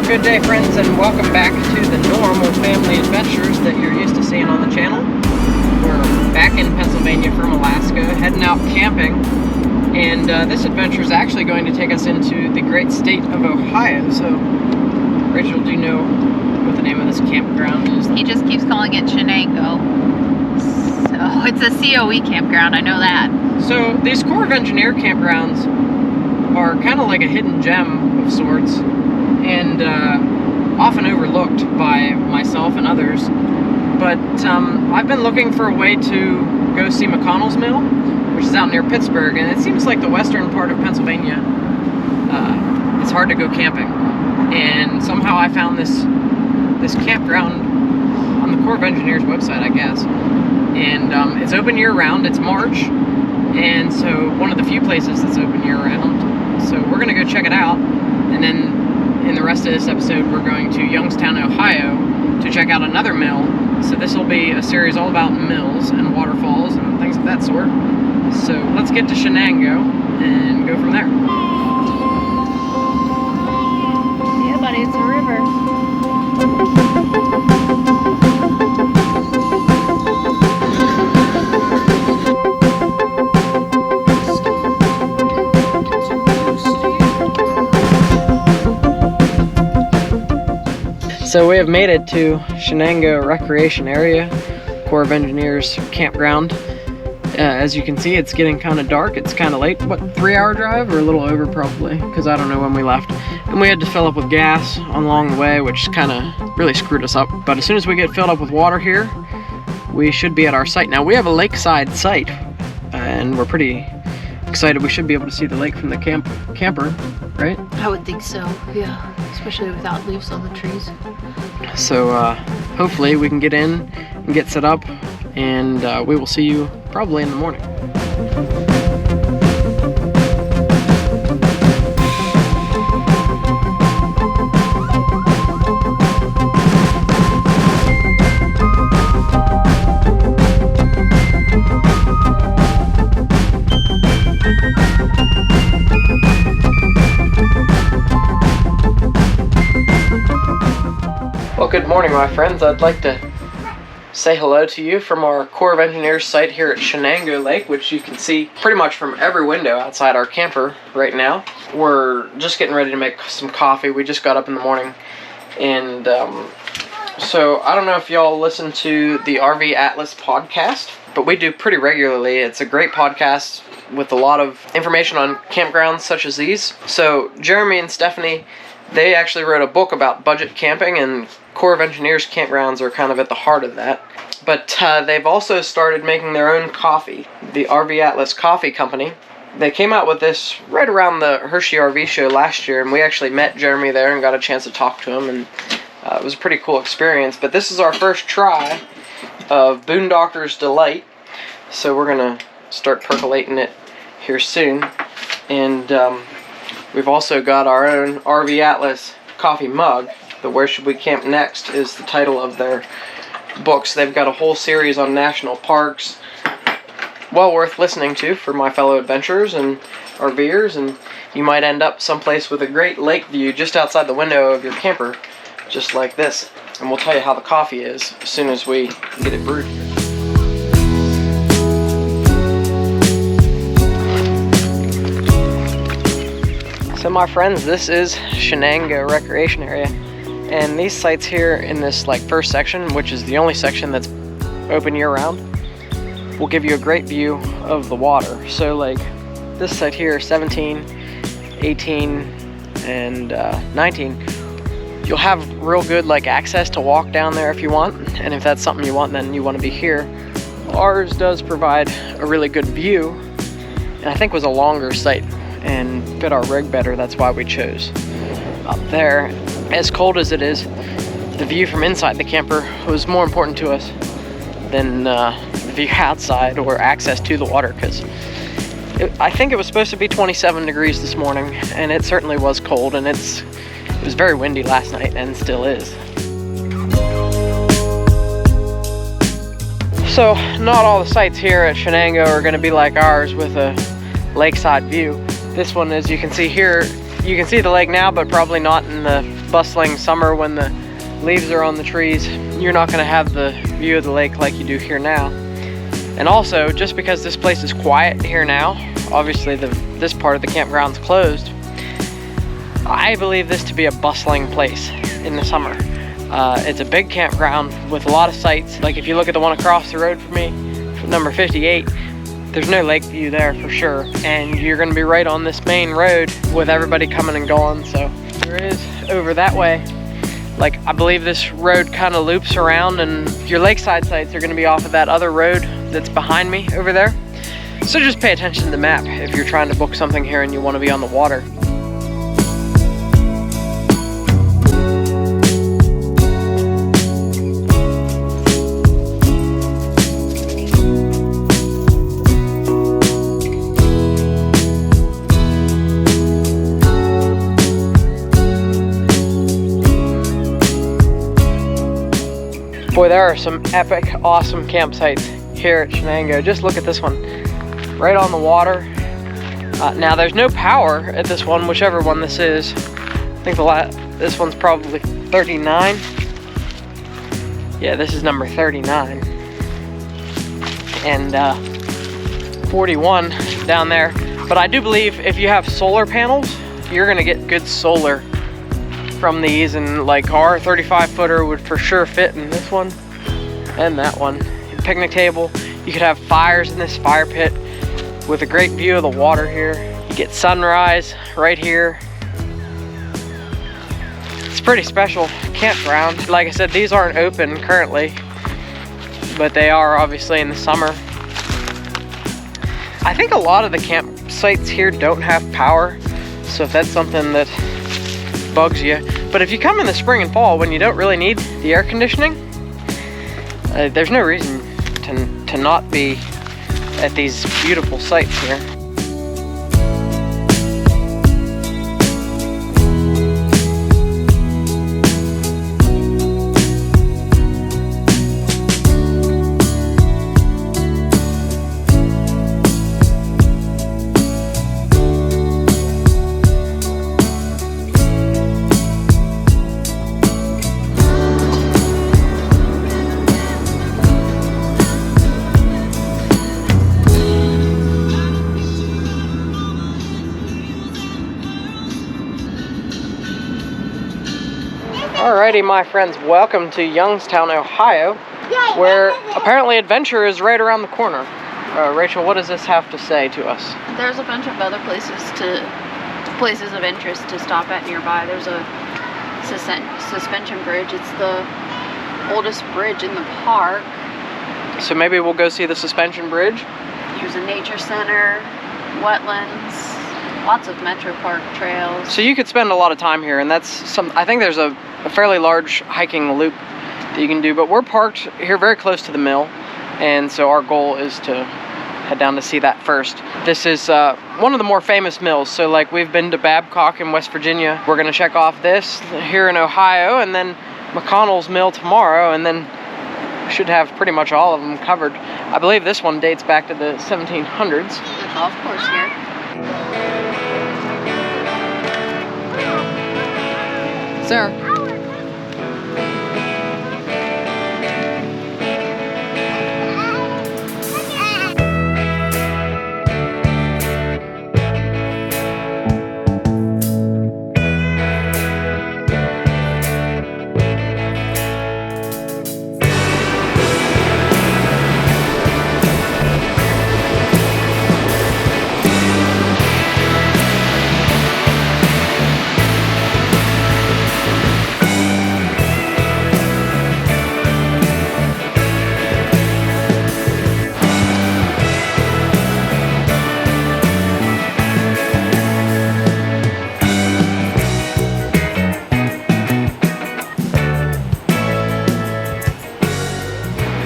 Well, good day, friends, and welcome back to the normal family adventures that you're used to seeing on the channel. We're back in Pennsylvania from Alaska, heading out camping, and this adventure is actually going to take us into the great state of Ohio. So, Rachel, do you know what the name of this campground is? He just keeps calling it Shenango. So, it's a COE campground, I know that. So, these Corps of Engineer campgrounds are kind of like a hidden gem of sorts, and often overlooked by myself and others. But I've been looking for a way to go see McConnell's Mill, which is out near Pittsburgh, and it seems like the western part of Pennsylvania, it's hard to go camping. And somehow I found this campground on the Corps of Engineers website, I guess. And it's open year-round. It's March, and so one of the few places that's open year-round. So we're gonna go check it out, and then in the rest of this episode we're going to Youngstown, Ohio to check out another mill. So this will be a series all about mills and waterfalls and things of that sort. So let's get to Shenango and go from there. Yeah, buddy, it's a river. So we have made it to Shenango Recreation Area, Corps of Engineers campground. As you can see, it's getting kind of dark. It's kind of late. What, 3-hour drive or a little over probably, because I don't know when we left. And we had to fill up with gas along the way, which kind of really screwed us up. But as soon as we get filled up with water here, we should be at our site. Now we have a lakeside site, and we're pretty excited. We should be able to see the lake from the camper, right? I would think so, yeah. Especially without leaves on the trees. So hopefully we can get in and get set up, and we will see you probably in the morning. Well, good morning, my friends. I'd like to say hello to you from our Corps of Engineers site here at Shenango Lake, which you can see pretty much from every window outside our camper right now. We're just getting ready to make some coffee. We just got up in the morning, and so I don't know if y'all listen to the RV Atlas podcast, but we do pretty regularly. It's a great podcast with a lot of information on campgrounds such as these. So Jeremy and Stephanie, they actually wrote a book about budget camping, and Corps of Engineers campgrounds are kind of at the heart of that. But they've also started making their own coffee, the RV Atlas Coffee Company. They came out with this right around the Hershey RV show last year, and we actually met Jeremy there and got a chance to talk to him, and it was a pretty cool experience. But this is our first try of Boondocker's Delight, so we're going to start percolating it here soon. And we've also got our own RV Atlas coffee mug. The Where Should We Camp Next is the title of their books. They've got a whole series on national parks. Well worth listening to for my fellow adventurers and RVers, and you might end up someplace with a great lake view just outside the window of your camper, just like this. And we'll tell you how the coffee is as soon as we get it brewed. So my friends, this is Shenango Recreation Area, and these sites here in this first section, which is the only section that's open year-round, will give you a great view of the water. So this site here, 17, 18, and 19, you'll have real good access to walk down there if you want, and if that's something you want, then you want to be here. Ours does provide a really good view, and I think was a longer site and fit our rig better. That's why we chose up there. As cold as it is, the view from inside the camper was more important to us than the view outside or access to the water, because I think it was supposed to be 27 degrees this morning, and it certainly was cold, and it was very windy last night and still is. So not all the sites here at Shenango are going to be like ours with a lakeside view. This one, as you can see here, You can see the lake now, but probably not in the bustling summer when the leaves are on the trees. You're not gonna have the view of the lake like you do here now. And also, just because this place is quiet here now, obviously this part of the campground's closed, I believe this to be a bustling place in the summer. It's a big campground with a lot of sites. Like if you look at the one across the road from me, number 58, there's no lake view there for sure. And you're gonna be right on this main road with everybody coming and going. So there is over that way. Like I believe this road kind of loops around, and your lakeside sites are gonna be off of that other road that's behind me over there. So just pay attention to the map if you're trying to book something here and you wanna be on the water. Boy, there are some epic, awesome campsites here at Shenango. Just look at this one, right on the water. Now there's no power at this one, whichever one this is. I think this one's probably 39. Yeah, this is number 39. And 41 down there. But I do believe if you have solar panels, you're gonna get good solar from these, and like our 35 footer would for sure fit in this one and that one. Picnic table, you could have fires in this fire pit with a great view of the water here. You get sunrise right here. It's a pretty special campground. Like I said, these aren't open currently, but they are obviously in the summer. I think a lot of the campsites here don't have power, so if that's something that bugs you. But if you come in the spring and fall when you don't really need the air conditioning, there's no reason to not be at these beautiful sites here. Alrighty, my friends, welcome to Youngstown, Ohio, where apparently adventure is right around the corner. Rachel, what does this have to say to us? There's a bunch of other places of interest to stop at nearby. There's a suspension bridge. It's the oldest bridge in the park. So maybe we'll go see the suspension bridge. There's a nature center, wetlands, lots of Metro Park trails. So you could spend a lot of time here, and that's I think there's a fairly large hiking loop that you can do, but we're parked here very close to the mill, and so our goal is to head down to see that first. This is one of the more famous mills, so like we've been to Babcock in West Virginia. We're gonna check off this here in Ohio, and then McConnell's mill tomorrow, and then we should have pretty much all of them covered. I believe this one dates back to the 1700s. The golf course here. Sarah.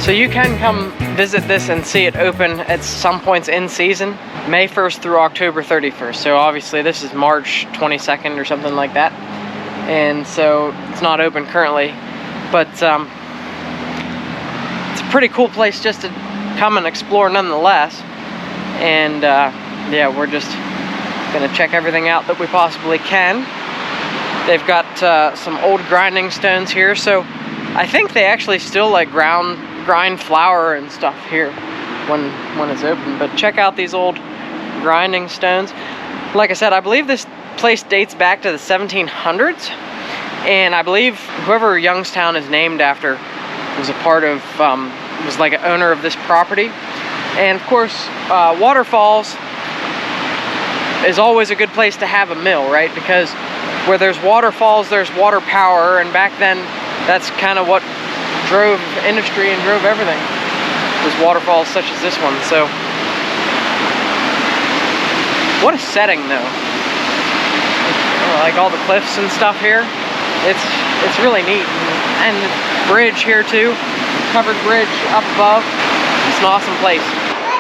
So you can come visit this and see it open at some points in season, May 1st through October 31st. So obviously this is March 22nd or something like that. And so it's not open currently, but it's a pretty cool place just to come and explore nonetheless. And yeah, we're just Gonna check everything out that we possibly can. They've got some old grinding stones here, so I think they actually still like grind flour and stuff here when it's open. But check out these old grinding stones. Like I said, I believe this place dates back to the 1700s, and I believe whoever Youngstown is named after was a part of, was like an owner of this property. And of course, waterfalls is always a good place to have a mill, right? Because where there's waterfalls, there's water power, and back then, that's kind of what drove industry and drove everything, was waterfalls such as this one. So, what a setting though. Like all the cliffs and stuff here. It's really neat. And the bridge here too, covered bridge up above. It's an awesome place.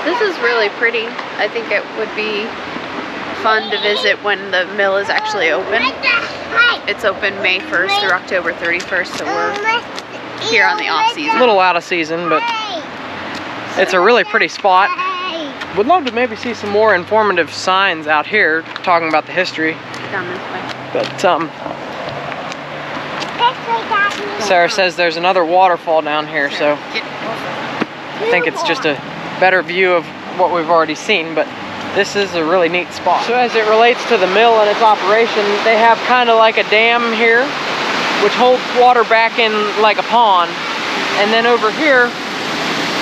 This is really pretty. I think it would be fun to visit when the mill is actually open. It's open May 1st through October 31st, so we're here on the off season. A little out of season, but it's a really pretty spot. Would love to maybe see some more informative signs out here talking about the history. Down this way. But Sarah says there's another waterfall down here, so I think it's just a better view of what we've already seen, but this is a really neat spot. So as it relates to the mill and its operation, they have kind of like a dam here, which holds water back in like a pond. And then over here,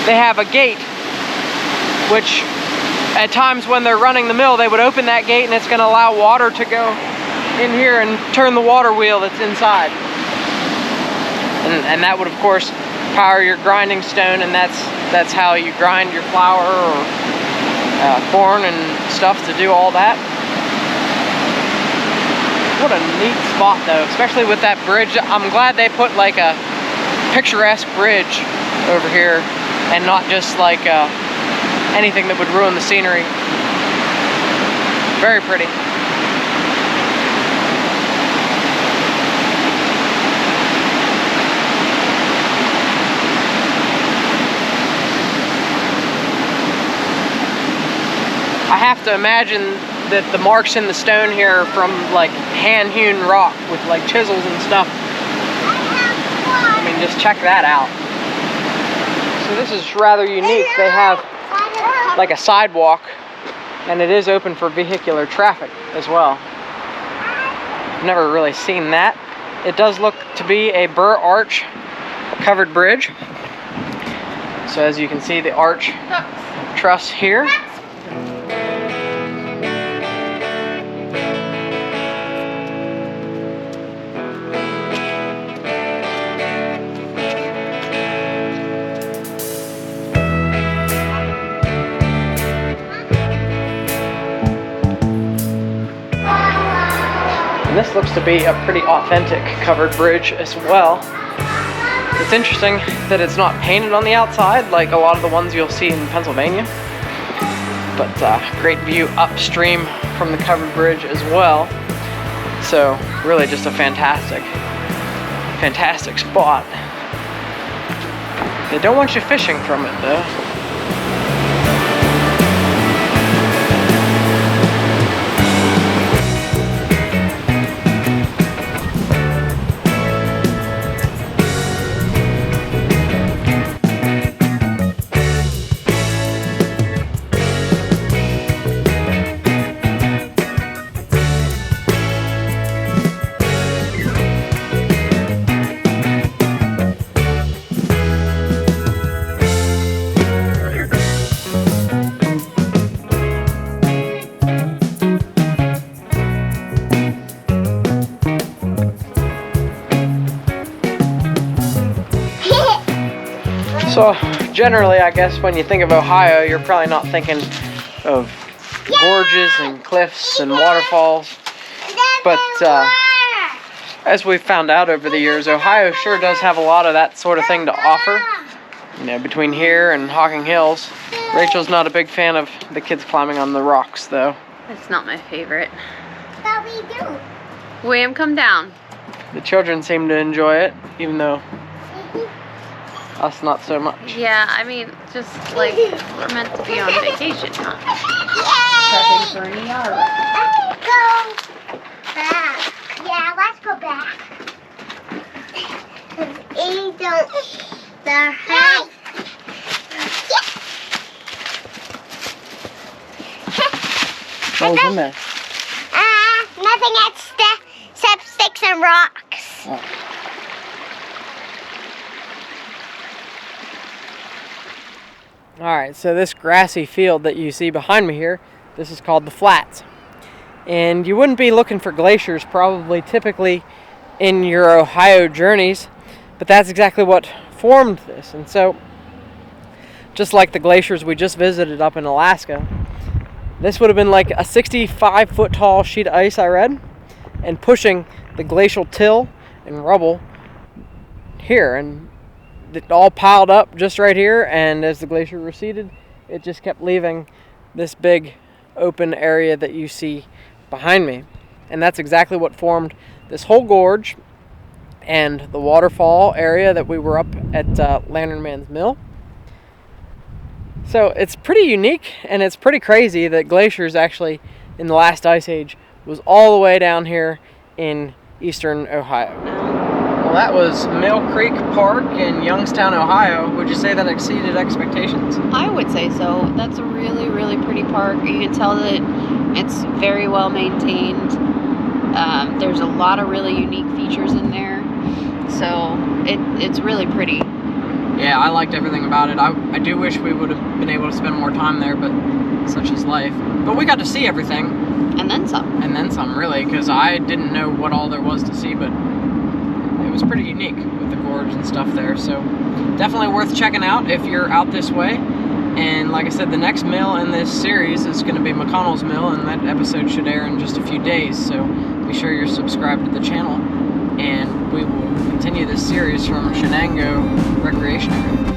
they have a gate, which at times when they're running the mill, they would open that gate and it's gonna allow water to go in here and turn the water wheel that's inside. And that would of course power your grinding stone, and that's how you grind your flour or corn and stuff to do all that. What a neat spot though, especially with that bridge. I'm glad they put like a picturesque bridge over here and not just like anything that would ruin the scenery. Very pretty. I have to imagine that the marks in the stone here are from like hand-hewn rock with like chisels and stuff. I mean, just check that out. So this is rather unique. They have like a sidewalk, and it is open for vehicular traffic as well. I've never really seen that. It does look to be a burr arch covered bridge. So as you can see, the arch truss here. And this looks to be a pretty authentic covered bridge as well. It's interesting that it's not painted on the outside like a lot of the ones you'll see in Pennsylvania. But great view upstream from the covered bridge as well. So really just a fantastic spot. They don't want you fishing from it though. So generally, I guess when you think of Ohio, you're probably not thinking of gorges and cliffs and waterfalls. But as we've found out over the years, Ohio sure does have a lot of that sort of thing to offer. You know, between here and Hocking Hills. Rachel's not a big fan of the kids climbing on the rocks, though. It's not my favorite. But we do. William, come down. The children seem to enjoy it, even though us not so much. Yeah, I mean, just like we're meant to be on vacation, huh? Prepping for any yard. go back. Yeah, let's go back. You don't. The house. What was in there? Nothing except sticks and rocks. Oh. Alright, so this grassy field that you see behind me here, this is called the Flats. And you wouldn't be looking for glaciers probably typically in your Ohio journeys, but that's exactly what formed this. And so, just like the glaciers we just visited up in Alaska, this would have been like a 65-foot tall sheet of ice, I read, and pushing the glacial till and rubble here. And it all piled up just right here, and as the glacier receded, it just kept leaving this big open area that you see behind me. And that's exactly what formed this whole gorge and the waterfall area that we were up at Lanternman's mill. So it's pretty unique, and it's pretty crazy that glaciers actually in the last ice age was all the way down here in eastern Ohio. Well, that was Mill Creek Park in Youngstown, Ohio. Would you say that exceeded expectations? I would say so. That's a really, really pretty park. You can tell that it's very well maintained. There's a lot of really unique features in there. So it's really pretty. Yeah, I liked everything about it. I do wish we would have been able to spend more time there, but such is life. But we got to see everything. And then some. And then some, really, because I didn't know what all there was to see, but it was pretty unique with the gorge and stuff there. So definitely worth checking out if you're out this way. And like I said, the next mill in this series is going to be McConnell's Mill, and that episode should air in just a few days. So be sure you're subscribed to the channel, and we will continue this series from Shenango Recreation Area.